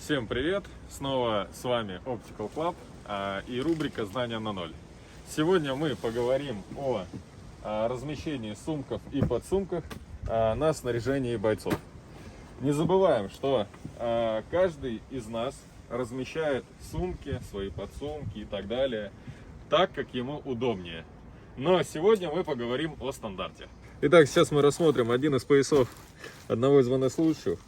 Всем привет! Снова с вами Optical Club и рубрика «Знания на ноль». Сегодня мы поговорим о размещении сумков и подсумках на снаряжении бойцов. Не забываем, что каждый из нас размещает сумки, свои подсумки и так далее так, как ему удобнее. Но сегодня мы поговорим о стандарте. Итак, сейчас мы рассмотрим один из поясов одного из военнослужащих.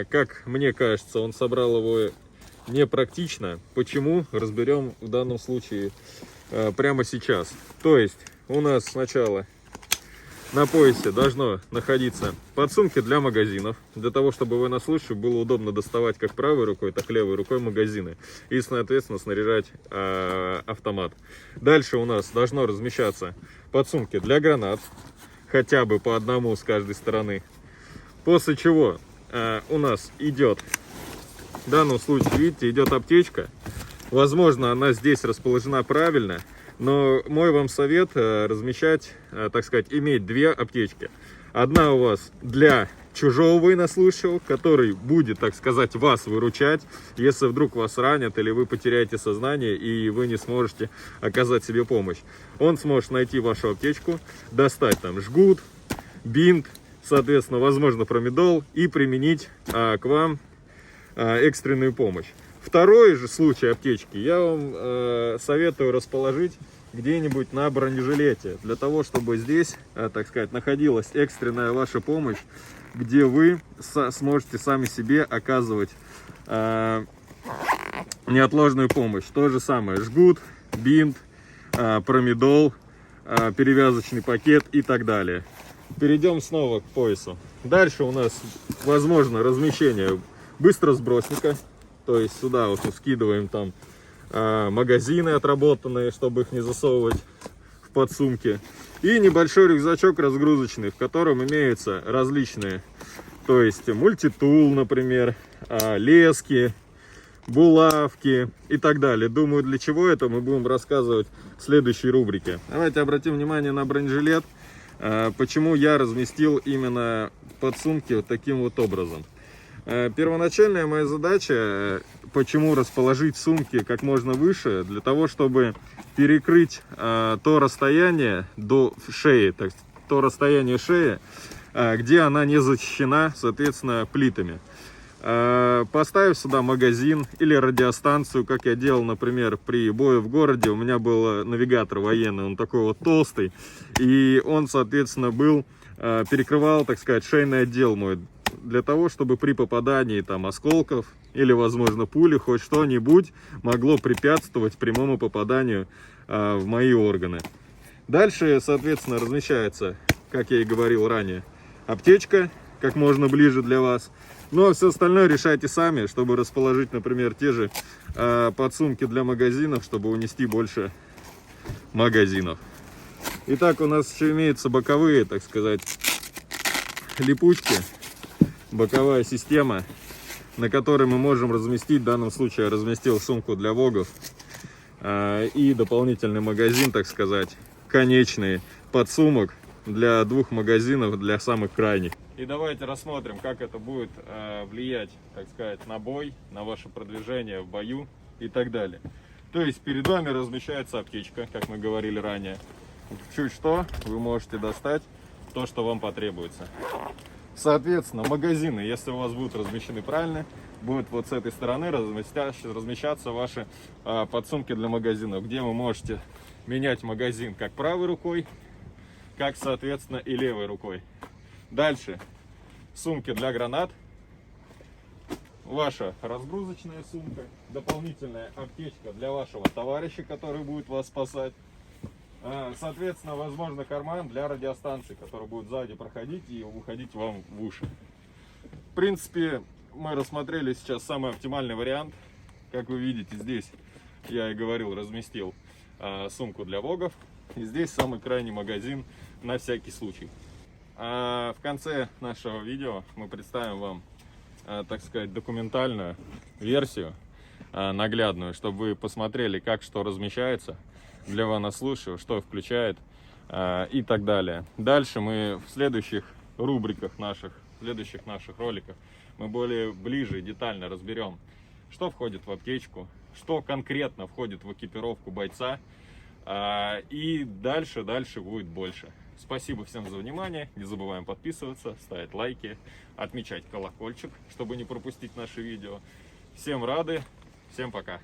Как мне кажется, он собрал его непрактично. Почему? Разберем в данном случае прямо сейчас. То есть у нас сначала на поясе должно находиться подсумки для магазинов, для того, чтобы военнослужащему было удобно доставать как правой рукой, так и левой рукой магазины и, соответственно, снаряжать автомат. Дальше у нас должно размещаться подсумки для гранат, хотя бы по одному с каждой стороны. После чего у нас идет, в данном случае, видите, идет аптечка. Возможно, она здесь расположена правильно, но мой вам совет размещать, так сказать, иметь две аптечки. Одна у вас для чужого военнослужащего, который будет, так сказать, вас выручать, если вдруг вас ранят или вы потеряете сознание и вы не сможете оказать себе помощь. Он сможет найти вашу аптечку, достать там жгут, бинт, соответственно, возможно, промедол, и применить к вам экстренную помощь. Второй же случай аптечки я вам советую расположить где-нибудь на бронежилете, для того, чтобы здесь, так сказать, находилась экстренная ваша помощь, где вы сможете сами себе оказывать неотложную помощь. То же самое: жгут, бинт, промедол, перевязочный пакет и так далее. Перейдем снова к поясу. Дальше у нас возможно размещение быстросбросника. То есть сюда вот мы скидываем там магазины отработанные, чтобы их не засовывать в подсумки. И небольшой рюкзачок разгрузочный, в котором имеются различные, то есть мультитул, например, лески, булавки и так далее. Думаю, для чего это мы будем рассказывать в следующей рубрике. Давайте обратим внимание на бронежилет. Почему я разместил именно подсумки вот таким вот образом. Первоначальная моя задача, почему расположить сумки как можно выше, для того, чтобы перекрыть то расстояние до шеи, то расстояние шеи, где она не защищена, соответственно, плитами. Поставив сюда магазин или радиостанцию, как я делал, например, при бою в городе, у меня был навигатор военный, он такой вот толстый, и он, соответственно, перекрывал, так сказать, шейный отдел мой, для того, чтобы при попадании там осколков или, возможно, пули, хоть что-нибудь могло препятствовать прямому попаданию в мои органы. Дальше, соответственно, размещается, как я и говорил ранее, аптечка как можно ближе для вас. Ну а все остальное решайте сами, чтобы расположить, например, те же подсумки для магазинов, чтобы унести больше магазинов. Итак, у нас еще имеются боковые, так сказать, липучки, боковая система, на которой мы можем разместить, в данном случае я разместил сумку для вогов и дополнительный магазин, так сказать, конечный подсумок для двух магазинов, для самых крайних. И давайте рассмотрим, как это будет влиять, так сказать, на бой, на ваше продвижение в бою и так далее. То есть перед вами размещается аптечка, как мы говорили ранее. Чуть что, вы можете достать то, что вам потребуется. Соответственно, магазины, если у вас будут размещены правильно, будут вот с этой стороны размещаться ваши подсумки для магазинов, где вы можете менять магазин как правой рукой, как, соответственно, и левой рукой. Дальше сумки для гранат, ваша разгрузочная сумка, дополнительная аптечка для вашего товарища, который будет вас спасать. Соответственно, возможно, карман для радиостанции, который будет сзади проходить и уходить вам в уши. В принципе, мы рассмотрели сейчас самый оптимальный вариант. Как вы видите, здесь, я и говорил, разместил сумку для вогов. И здесь самый крайний магазин на всякий случай. В конце нашего видео мы представим вам, так сказать, документальную версию, наглядную, чтобы вы посмотрели, как что размещается для военнослужащего, что включает и так далее. Дальше мы в следующих рубриках наших, в следующих наших роликах мы ближе и детально разберем, что входит в аптечку, что конкретно входит в экипировку бойца. И дальше будет больше. Спасибо всем за внимание. Не забываем подписываться, ставить лайки, отмечать колокольчик, чтобы не пропустить наши видео. Всем рады, всем пока.